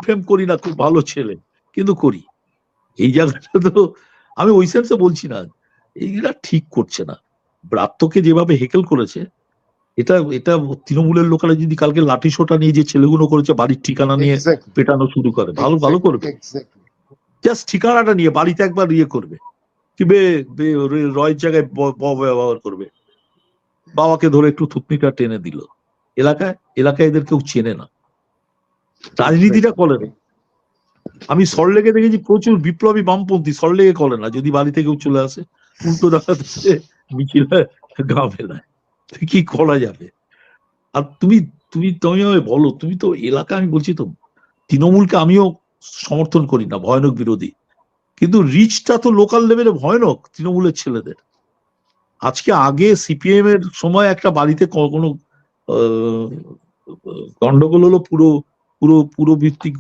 ফেম করি না, খুব ভালো ছেলে, কিন্তু করি। এই জায়গাটা তো আমি ওই সেন্সে বলছি না, এইগুলা ঠিক করছে না। ব্রাত্যকে যেভাবে হেকেল করেছে, এটা এটা তৃণমূলের লোকেরা যদি কালকে লাঠি সোটা নিয়ে যে ছেলেগুলো করেছে, বাড়ির ঠিকানা নিয়ে পেটানো শুরু করে, ভালো ভালো করবে। জাস্ট ঠিকানাটা নিয়ে বাড়িতে একবার ইয়ে করবে, কি রয়ের জায়গায় ব্যবহার করবে, বাবাকে ধরে একটু থুতনিটা টেনে দিল। এলাকায় এদের কেউ চেনে না, রাজনীতিটা করে না। আমি সল্টলেকে দেখেছি প্রচুর বিপ্লবী বামপন্থী সল্টলেকে করে না, যদি বাড়ি থেকেও চলে আসে উল্টো দেখা যাচ্ছে মিছিল গা ফেলায়, কি করা যাবে? আর তুমি তুমি তুমি আমায় বলো, তুমি তো এলাকা, আমি বলছি তো তৃণমূলকে আমিও সমর্থন করি না, ভয়ানক বিরোধী, কিন্তু রিচটা তো লোকাল লেভেলে ভয়ানক তৃণমূলের ছেলেদের। আজকে আগে সিপিএম এর সময় একটা বাড়িতে কোনো গন্ডগোল হলো, পুরো পুরো পুরো ভিত্তিক